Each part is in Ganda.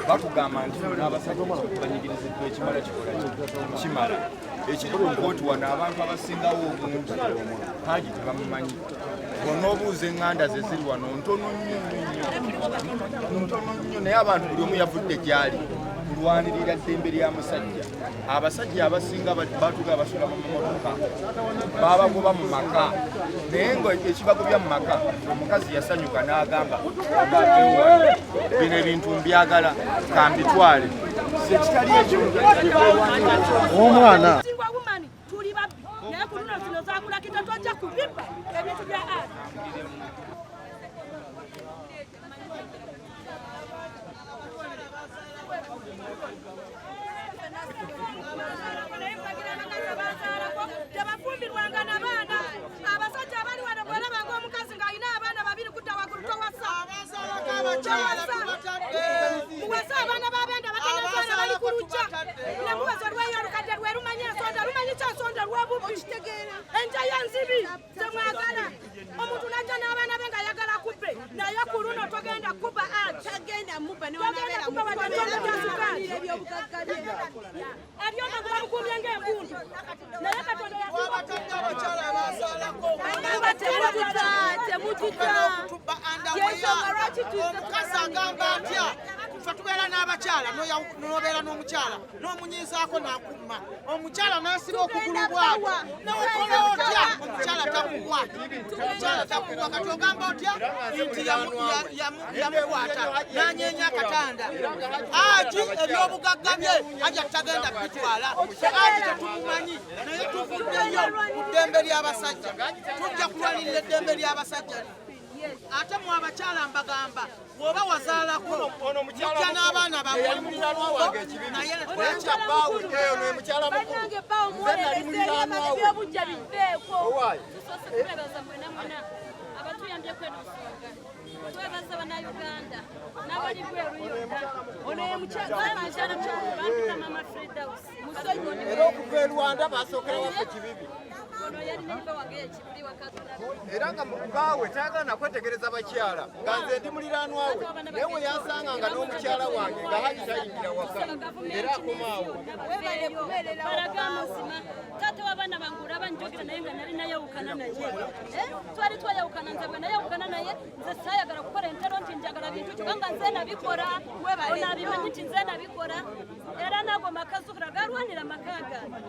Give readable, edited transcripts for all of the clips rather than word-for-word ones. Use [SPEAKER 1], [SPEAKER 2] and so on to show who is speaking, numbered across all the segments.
[SPEAKER 1] bakugamba nti n'abasajja banyigiriziddwa ekimala kimala ekiri ku Kooti wano abantu abasingawo obungi Hajji tebamumanyi bonna obuuza eŋŋanda ze ziri wano ntono nnyo naye abantu buli omu yavudde gyali kulwanirira ddembe ly'amusajja. Abasajja abasinga batuga basula mu mamotoka babagoba mu maka naye ng'ekibagobya mu maka omukazi yasanyuka n'agamba bino ebintu mbyagala kambitwale sekitali ekyo
[SPEAKER 2] omwana
[SPEAKER 3] tuli babbi naye ku luno zino zakula kitatwajja kubibba ebintu bya ati tebafumbirwanga n'abaana abasajja abali wano bwolabanga omukazi ng'alina abaana babiri kudda waggulu towasa muwasa abaana babenda batanazana bali ku lujja ne muwasa olweyo olukadde lwerumanya ensonda lumanyi kyensonda lwobubbi enja yanzibi temwagala omuntu najja n'abaana be nga yagala kubbe naye ku luno togenda kubba togenda kubba waddebyasukaali abyona bamukuumye ng'embundu naye katonda
[SPEAKER 4] omukazi agamba atya ffe tubeera n'abakyala n'obeera n'omukyala n'omunyiizaako n'akumma omukyala n'asiba okugulu bwako n'okola otya omukyala takubwa kati ogamba otya nti yamukwata n'anyeenya akatanda Hajji ebyobugagga bye Hajji tagenda kubitwala Hajji tetumumanyi naye tuvuddeyo ku ddembe ly'abasajja tujja kulwanirira eddembe ly'abasajja ate mu abakyala mbagamba bw'oba wazaalako mujja n'abaana bawe naye
[SPEAKER 3] twebaza bannayuganda n'abali bweru yonna ono ye mukyala mama Fredaus
[SPEAKER 1] era okuva e Rwanda basookera waffe kibibi
[SPEAKER 3] ono yalina embawaga ekibiri wakatula
[SPEAKER 1] era nga mukaawe tayagala nakwetegereza bakyala nga nze ndi muliraanwa we naye we yansanganga n'omukyala wange nga Hajji tayingira waka era akomaawo
[SPEAKER 3] balaga amazima taata w'abaana bange olaba njogera naye nga nali nayawukana naye twali twayawukana nze bwe nayawukana naye nze saayagala kukola entero nti njagala bintu kubanga nze nabikola onaabimanyi nti nze nabikola era nago maka Zuhura galwanira maka gange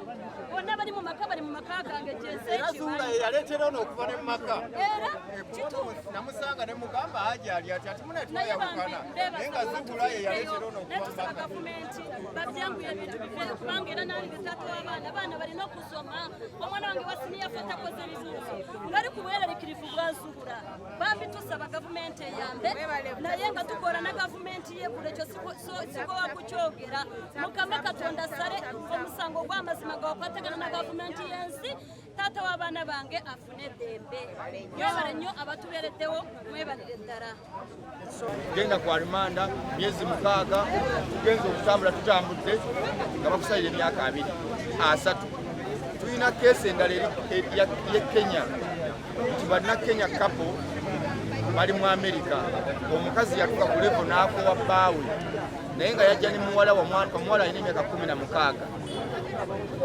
[SPEAKER 3] bonna bali mu maka bali mu maka gange
[SPEAKER 1] era Zuhura ye yaleetera ono okuva ne mu maka
[SPEAKER 3] era kituufu
[SPEAKER 1] namusanga ne mugamba Hajji ali ati ate muna twayawukana naye nga Zuhura ye yaleetera ono okuva mu maka
[SPEAKER 3] gavumenti babyanguya ebintu biveeyo kubanga era nange taata w'abaana abaana balina okusoma omwana wange wasiniyafe takoze bibuuzo ngali ku bweraliikirivu bwa Zuhura bambi tusaba gavumenti eyambe naye nga tukola na gavumenti yeegula ekyo sigowa kukyogera Mukama Katonda assale omusango gw'amazima gwakwatagana na gavumenti y'ensi taata w'abaana bange afune eddembe mwebale nnyo abatubeereddewo mwebalire ddala
[SPEAKER 1] genda kwa rimanda myezi 6 tugenza okutambula tutambudde nga bakusalira emyaka 3 tulina keesi endala ye Kenya nti bannakenya kapo bali mu Amerika omukazi yatuka ku levo n'akowa bbaawe naye nga yajja ne muwala omuwala alina emyaka 16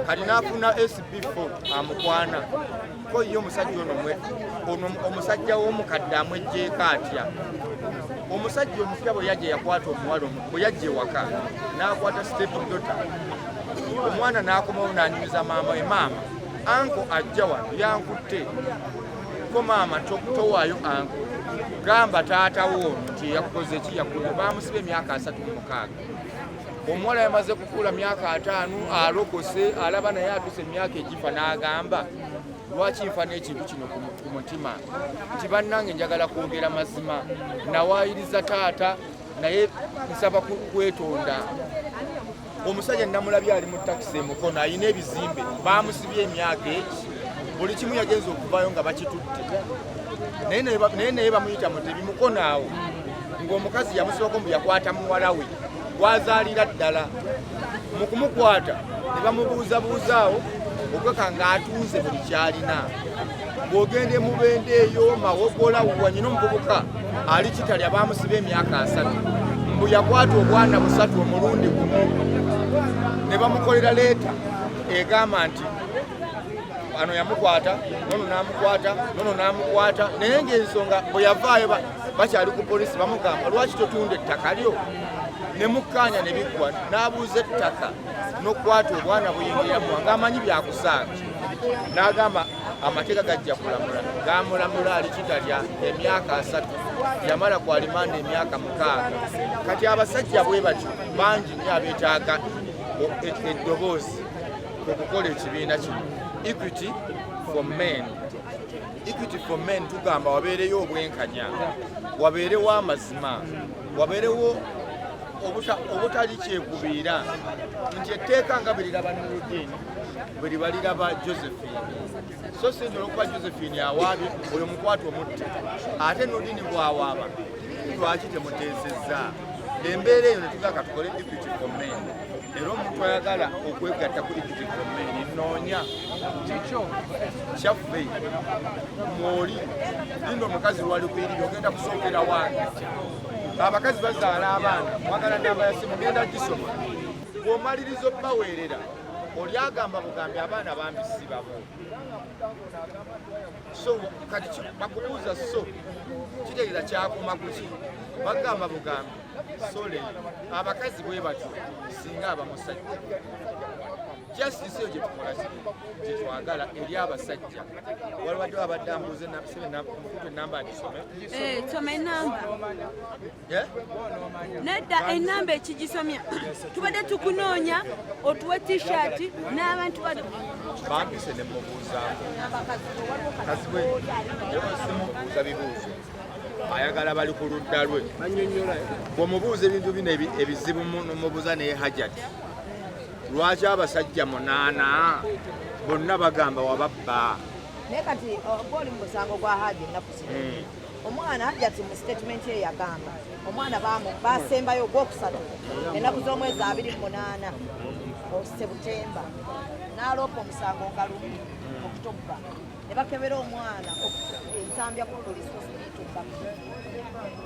[SPEAKER 1] kati n'afuna SB4 amukwana ko ye omusajja ono omusajja w'omukadde amwejjeeko atya omusajja omupya bwe yajja yakwata omuwala bwe yajja ewaka n'akwata stephen daughter omwana n'akomawo n'anyumiza maama we maama anko ajja wano yankutte ko maama towaayo anko gamba taatawo nti yakoze ki yakuze bamusiba emyaka 36 omuwala yamaze kukula myaka 5 alokose alaba naye atuse emyaka egifa n'agamba lwaki nfa n'ekintu kino ku mutima nti bannange njagala kwogera mazima nawaayiriza taata naye nsaba kwetonda omusajja namulabye ali mu takisi emukono ayina ebizimbe bamusibye emyaka eki buli kimu yagenza okuvayo nga bakitutte naye naye bamuyita mutebi mukono awo ng'omukazi yamusooka mbu yakwata muwala we gwazaalira ddala mu kumukwata ne bamubuuzabuuzaawo okweka ng'atuuze buli kyalina bw'ogenda emubende eyo mawogola wanyina omuvubuka ali kitalya baamusiba emyaka 3 mbu yakwata obwana 3 omulundi gumu ne bamukolera leeta egamba nti ano yamukwata nono n'amukwata naye ng'ensonga bwe yavaayo bakyali ku polisi bamugamba lwaki totunda ettaka lyo ne mukkaanya ne biggwa n'abuuza ettaka n'okukwata obwana buyingiramu ng'amanyi byakusaaga n'agamba amateeka gajja kulamula gamulamula ali kitalya emyaka 3 yamala ku alimanda emyaka 6 kati abasajja bwe batyo bangi nnyo abeetaaga eddoboozi okukola ekibiina kino equity for men tugamba wabeereyo obwenkanya wabeerewo amazima wabeerewo obutali kyekubiira nti etteeka nga beriraba Nuruddin bwe baliraba Josephine so sindola okuba Josephine awaabye oyo mukwata omutte ate Nuruddin bwawaaba lwaki temuteesezza embeera eyo netugaka tukole equity for men era omuntu ayagala okwegatta ku equity for men nnoonya kikyo kyaffe mwoli lindo omukazi lwali kwiriri ogenda kusookera wange abakazi bazaala abaana mwagala namba ya simu genda gisoma bw'omaliriza okubaweerera oli agamba bugambi abaana bambisi babo so kati bakubuuza so kitegeeza kyakuma kuki bagamba bugambi sole abakazi bwe batyo singa abamusajja justice eyo gyetwagala eri abasajja waliwadde abadde ambuuze enamba agisome
[SPEAKER 2] soma enamba nedda enamba ekigisomya tubadde tukunoonya otuwe t-shirt n'abantu
[SPEAKER 1] bampise ne mubuuzaako kazi bwe simubuuza bibuuzo ayagala bali ku ludda lwe bw'omubuuza ebintu bino ebizibu mubuuza naye Hajjat lwaki abasajja 8 bonna bagamba wababba
[SPEAKER 5] naye kati gwoli mu musango gwa Hajji ennaku zino omwana Hajjat mu statement ye yagamba omwana basembayo ogwokusatu ennaku z'omwezi 28 Septemba n'aloopa omusango nga 1 October ne bakebera omwana ensambya ku polisi osituka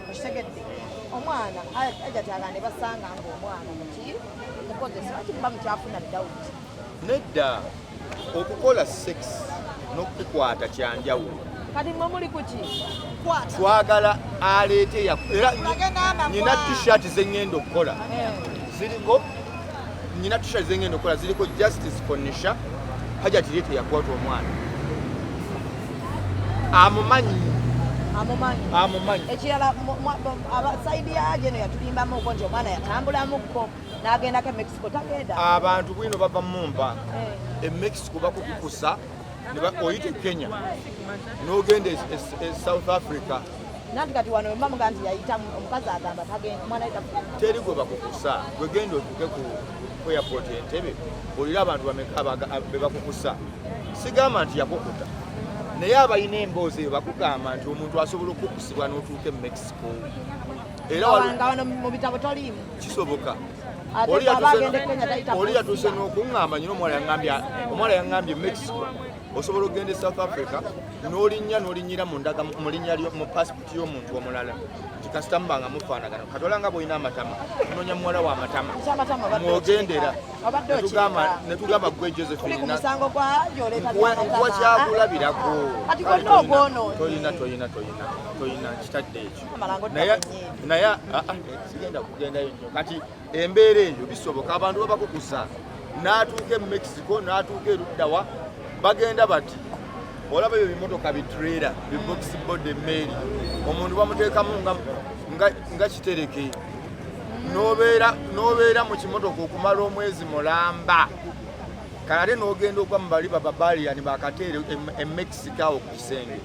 [SPEAKER 5] okitegedde omwana Hajjat aga ne basanga ng'omwana muki mukozesa lwaki muba mukyafuna Dawudi
[SPEAKER 1] nedda okukola sex n'okukwata kyanjawulo
[SPEAKER 5] kati mwe muli kuki
[SPEAKER 1] twagala aleete era nyina t-shirt zeŋŋenda okukola ziriko nyina t-shirt zeŋŋenda okukola ziriko justice for Nisha Hajjat leete yakwata omwana amumanyi
[SPEAKER 5] ekirala saidi ya Hajji eno yatulimbamu okwo nti omwana yatambulamukko n'agendako Mexico tagenda
[SPEAKER 1] abantu bwino bava mumba Mexico bakukukusa oyite Kenya n'ogenda South Africa
[SPEAKER 5] nanti kati wano bamuga nti yayita omukazi agamba tagenda omwana yita
[SPEAKER 1] teri gwe bakukusa gwe genda otuuke ku airport Entebbe olira abantu bameka be bakukusa sigamba nti yakukuta naye abalina emboozi eyo bakugamba nti omuntu asobola okukusibwa n'otuuka Mexico era
[SPEAKER 5] wano mu bitabo toliimu
[SPEAKER 1] kisoboka oli yatuuse n'okuŋŋamba nyina omwala yaŋŋambye Mexico osobola okugenda South Africa n'olinyira mu linnya mu passport y'omuntu omulala nti kasita mubanga mufaanagana katola nga bw'olina amatama noonya muwala wa matama mwogendera netugamba gwe Josephine nkuwa kyakulabirako tolina kitadde ekyo naye sigenda kugendayo nnyo kati embeera eyo bisoboka abantu babakukusa n'atuuka e Mexico n'atuuka eruddawa bagenda bati olaba ebyo bimotoka bitrailer biboxi bode emmeeri omuntu bamuteekamu nga kitereke n'obeera mu kimotoka okumala omwezi mulamba kalate n'ogenda okwa mu bali bababaliyani bakateere e Mexico awo ku kisenge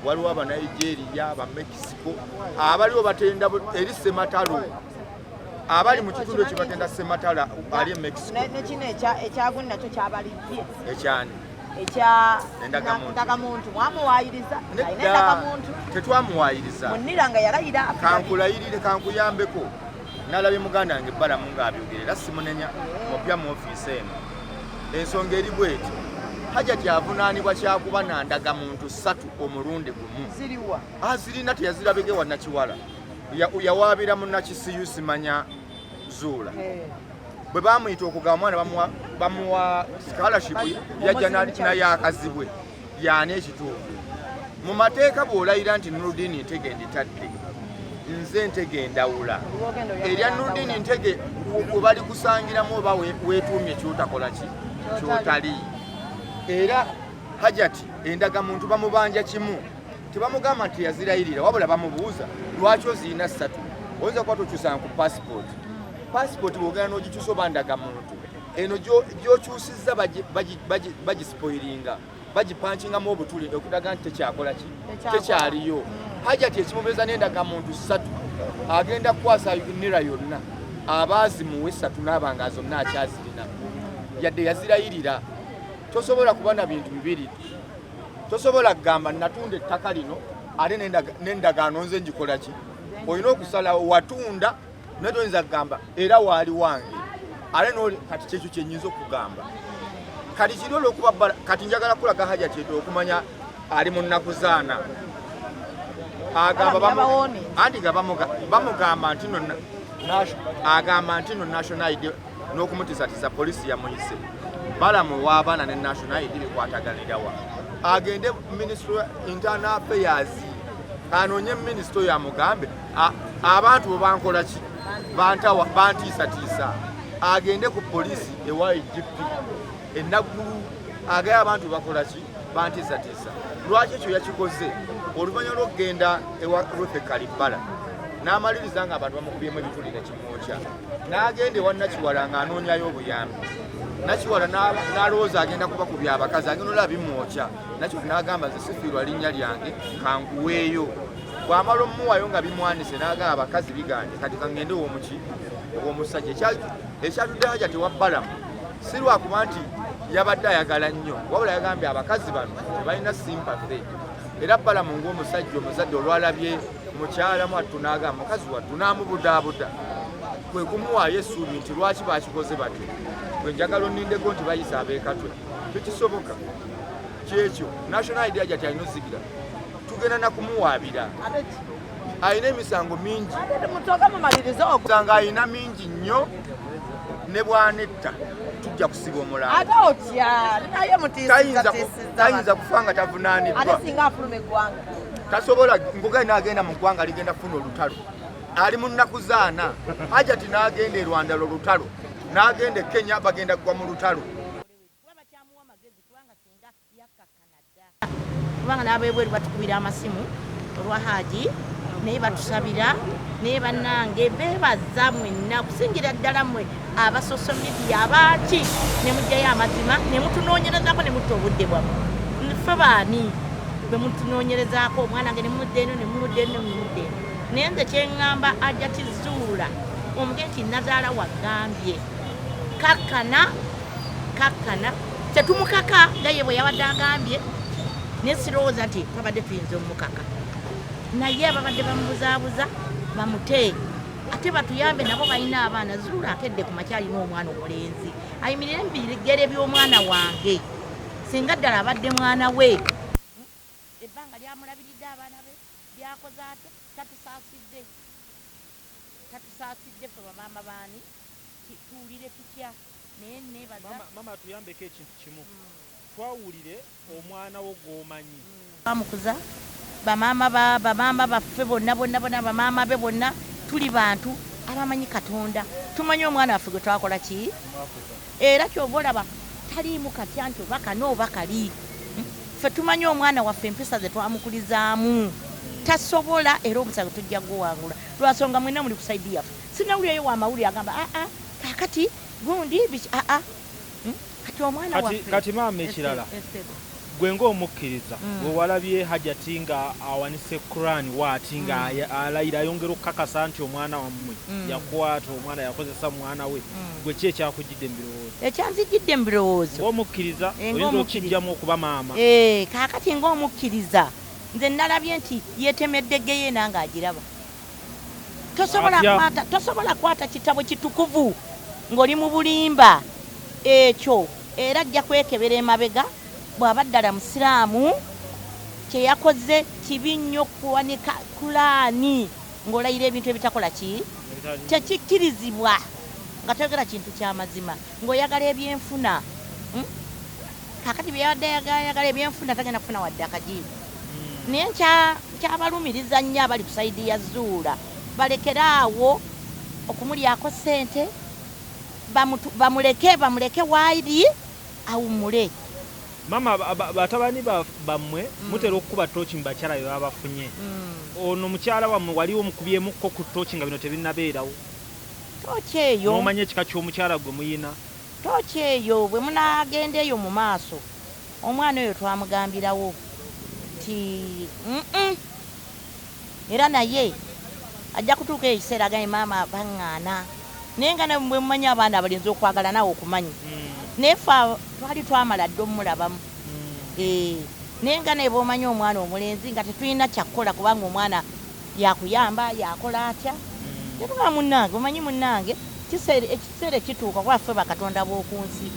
[SPEAKER 1] waliwo aba Nigeria aba Mexico abaliwo batenda eri Sematalo abali mu kitundu ekibagenda Sematalo ali e Mexico
[SPEAKER 5] nekino ekyagunni nakyo kyabalibye
[SPEAKER 1] ekyani
[SPEAKER 5] ekya ndagamuntu mwamuwaayiriza alina endagamuntu
[SPEAKER 1] tetwamuwaayiriza
[SPEAKER 5] munira nga yalayira
[SPEAKER 1] kankulayirire kankuyambeko nalabye muganda wange Balamu ng'abyogerera simunenya mupya mu ofiisi eno ensonga eri bweti Hajjat avunaanibwa kyakuba na ndagamuntu 3 omulundi gumu
[SPEAKER 5] ziriwa
[SPEAKER 1] zirina teyazirabege wa Nakiwala yawaabira mu Nakisiyu simanya Zula bwe bamuyita okugamba omwana bamuwa scholarship yajja naye akazibwe yaani ekituufu mu mateeka bw'olayira nti Nurudini Ntege nditadde nze Ntege ndawula erya Nurudini Ntege bali kusangiramu oba weetuumye kyotakola ki kyotali era Hajjat endagamuntu bamubanja kimu tebamugamba nti yazirayirira wabula bamubuuza lwaki ozirina 3 oyinza kuba tokyusanga ku passport bwogenda n'ogikyusa oba ndagamuntu eno gy'okyusizza bagispoilinga bagipankingamu obutuli okutaga nti tekyakola ki tekyaliyo Hajjat ekimubeeza n'endagamuntu 3 agenda kukwasa nira yonna abaazimuwe 3 n'abanga zonna akyazirina yadde yazirayirira tosobola kuba na bintu bibiri tosobola kugamba natunda ettaka lino ate n'endagaano nze njikola ki olina okusalawo watunda naye toyinza kugamba era waali wange ate kati kyekyo kyenyinza okugamba kati kiri olwokuba kati njagala kulaga Hajjat okumanya ali mu nnaku zaana anti nga bamugamba nti agamba nti no national ID n'okumutiisatiisa polisi yamuyise Balamu w'abaana ne national ID bikwataganirawa agende Ministry Internal Affairs anoonye minisito yamugambe abantu bwe bankola ki bantiisatiisa agende ku polisi ewa IGP enaggulu agaye abantu bakola ki bantiisatiisa lwaki ekyo yakikoze oluvannyuma lw'okugenda ewa Rufe Kalibbala n'amaliriza nga abantu bamukubyemu ebituli ne kimwokya n'agenda ewa Nakiwala ng'anoonyayo obuyambi Nakiwala n'alowooza agenda kubakubya abakazi agenda olaba bimwokya nakyo n'agamba nze sifiirwa linnya lyange kanguweeyo bw'amala omuwayo nga bimwanise n'agamba abakazi biganje kati kangende ow'omusajja ekyatudde Hajjat ewa Balamu si lwakuba nti yabadde ayagala nnyo wabula yagambye abakazi bano tebalina sympathy era Balamu ng'omusajja omuzadde olwalabye mukyala mwattu n'agamba mukazi wattu n'amubudaabuda kwe kumuwaayo essuubi nti lwaki bakikoze batyo gwe njagala onnindeko nti bayisa abeekatwe tekisoboka kyekyo National ID Hajjat alina ozigira tugenda nakumuwaabira alina emisango mingi nga alina mingi nnyo ne bwanetta tujja kusiba omulambo tayinza kufa nga tavunaaniddwa tasobola ngoga n'agenda mu ggwanga ligenda kufuna olutalo ali mu nnaku zaana Hajjat n'agenda e Rwanda olutalo n'agenda e Kenya bagenda kugwa mu lutalo
[SPEAKER 6] kubanga n'abebweru batukubira amasimu olwa Hajji naye batusabira naye bannange beebaza mwenna kusingira ddala mmwe aba social media abaaki ne mujjayo amazima ne mutunoonyerezaako ne mutta obudde bwammwe ffe baani bwe mutunoonyerezaako omwana wange ne mumudde eno ne mumudde eno ne mumudde eno naye nze kyeŋŋamba Hajjat Zula omugenzi Nazaala wagambye kakkana tetumukaka nga ye bwe yabadde agambye naye sirowooza nti twabadde tuyinza omukaka naye ababadde bamubuzaabuza bamute ate batuyambe nabo balina abaana Zula akedde ku makya alina omwana omulenzi ayimirire mu bigere by'omwana wange singa ddala abadde mwana we ebbanga lyamulabiridde abaana be byakoze ate tatusaasidde ffe bamaama baani tuwulire tutya naye nebaza
[SPEAKER 7] mama tuyambeko ekintu kimu twawulire omwana wo gw'omanyi
[SPEAKER 6] bamukuza bamaama baffe bonna bamaama be bonna tuli bantu abamanyi Katonda tumanyi omwana waffe gwe twakola ki era kyova olaba taliimu katya nti oba kano oba kali ffe tumanyi omwana waffe empisa ze twamukulizaamu tasobola era omusago tujja guwangula lwasonga mwena muli ku saidi yaffe sinawulirayo wamawulire agamba kakati gundi biki kati omwana waffe
[SPEAKER 7] kati maama ekirala gwe ng'omukkiriza bwe walabye Hajjati nga awanise Quran waati nga alayira ayongera okukakasa nti omwana wammwe yakwata omwana yakozesa mwana we gwe ki ekyakujjidde mu birowoozo?
[SPEAKER 6] Ekyanzijjidde mu birowoozo
[SPEAKER 7] ng'omukkiriza oyinza okijjamu okuba maama.
[SPEAKER 6] Kaakati ng'omukkiriza nze nalabye nti yeetemedde geyeena ng'agiraba. Tosobola kwata kitabo kitukuvu ng'oli mu bulimba ekyo era ajja kwekebera emabega bw'aba ddala musiraamu kye yakoze kibi nnyo kuwanika Kulaani ng'olayira ebintu ebitakola ki tekikkirizibwa nga toyogera kintu ky'amazima ng'oyagala ebyenfuna. Kaakati byeyabadde yagala ebyenfuna tagenda kufuna wadde akajiibu. Naye kyabalumiriza nnyo abali ku sayidi ya Zula balekere awo okumulyako ssente bamuleke wairi awumule.
[SPEAKER 7] Mama batabani bammwe mutera okukuba tooki mu bakyala be babafunye. Ono mukyala wammwe waliwo mukubyemukko ku tooki nga bino tebinnabeerawo.
[SPEAKER 6] Tooki eyo
[SPEAKER 7] n'omanya ekika ky'omukyala gwe muyina.
[SPEAKER 6] Tooki eyo bwe munaagenda eyo mu maaso omwana oyo twamugambirawo ti era naye ajja kutuuka ekiseera agaye maama baŋŋaana naye nga bwe mumanyi abaana abalinzi okwagala nawe okumanyi naye ffe twali twamala dde omulabamu. Naye nga naye bw'omanyi omwana omulenzi nga tetulina kyakkola kubanga omwana yakuyamba yakola atya tetuga munnange omanyi munnange ekiseera kituuka kuba ffe bakatonda b'oku nsi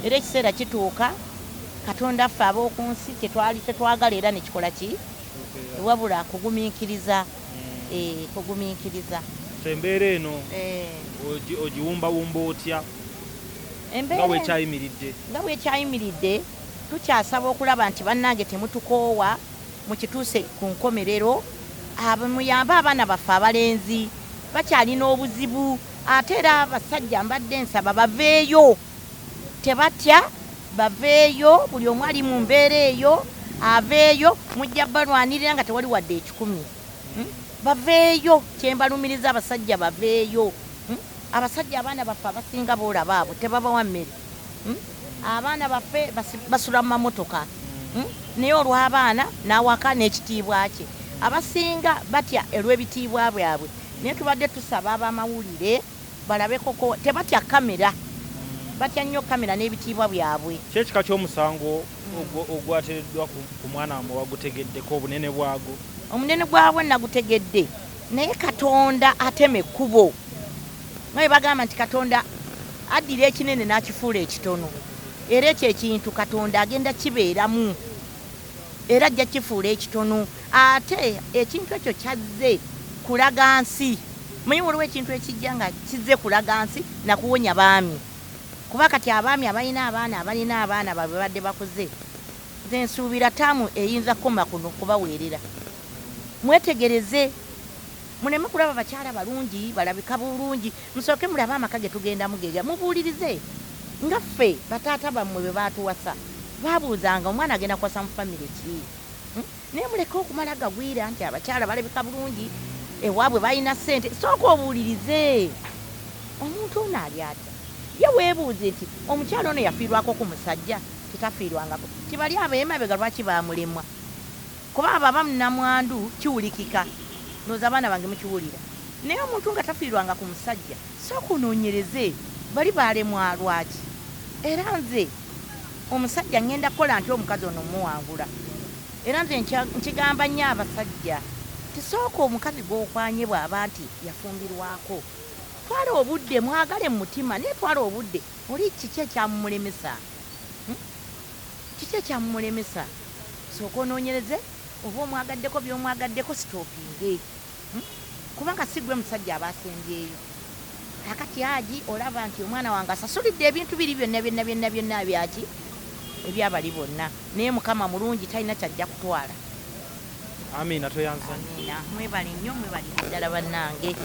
[SPEAKER 6] era ekiseera kituuka Katonda ffe ab'oku nsi tetwagala era nekikola ki wabula kugumiikiriza. Kugumiikiriza
[SPEAKER 7] embeera eno ogiwumbawumba otya nga wekyayimiridde tukyasaba okulaba nti bannange temutukoowa mukituuse ku nkomerero muyambe abaana baffe abalenzi bakyalina obuzibu ate era abasajja mbadde nsaba baveeyo tebatya baveeyo buli omu ali mu mbeera eyo aveeyo mujja balwanirira nga tewali wadde 10 baveeyo kyembalumiriza abasajja baveeyo. Abasajja abaana baffe abasinga boolaba abo tebabawa mmere. Abaana baffe basula mu mamotoka naye olw'abaana n'awaka n'ekitiibwa kye abasinga batya olw'ebitiibwa byabwe naye tubadde tusaba ab'amawulire balabe koko tebatya kamera batya nnyo kamera n'ebitiibwa byabwe. Kyekika ky'omusango ogwateereddwa ku mwana wammwe wagutegeddeko obunene bwagwo?
[SPEAKER 6] Omunene gwabwe nagutegedde naye Katonda atema ekkubo nga bwe bagamba nti Katonda addira ekinene n'akifuula ekitono era ekyo ekintu Katonda agenda kibeeramu era ajja kifuula ekitono ate ekintu ekyo kyazze kulaga nsi. Manyi waliwo ekintu ekijja nga kizze kulaga nsi nakuwonya baami kuba kati abaami abalina abaana babwe badde bakuze nze nsuubira taamu eyinza kukoma kuno kubaweerera. Mwetegereze muleme kulaba bakyala balungi balabika bulungi musooke mulabe amaka ge tugenda mugega mubuulirize nga ffe bataata bammwe bwe baatuwasa baabuuzanga omwana agenda kuwasa mu famire ki naye muleke okumala gagwira nti abakyala balabika bulungi ewaabwe balina ssente sooka obuulirize omuntu ono ali atya ye weebuuze nti omukyala ono yafiirwako ku musajja tetafiirwangako kibali abeemabega lwaki baamulemwa kuba abo abamunamwandu kiwulikika noza abaana bange mukiwulira naye omuntu nga tafiirwanga ku musajja sooka onoonyereze bali baalemwa lwaki. Era nze omusajja ngenda kukola nti omukazi ono muwangula era nze nkigamba nnyo abasajja tisooka omukazi gw'okwanye bw'aba nti yafumbirwako twala obudde mwagale mu mutima naye twala obudde oli kiki ekyamumulemesa sooka onoonyereze oba omwagaddeko by'omwagaddeko sitoopinge kubanga si gwe musajja abaasembyeyo. Kakati Hajji olaba nti omwana wange asasulidde ebintu biri byonna byaki ebyabali bonna naye Mukama mulungi talina kyajja kutwala.
[SPEAKER 7] Amiina toyanza.
[SPEAKER 6] Amiina mwebale nnyo mwebalire ddala bannange.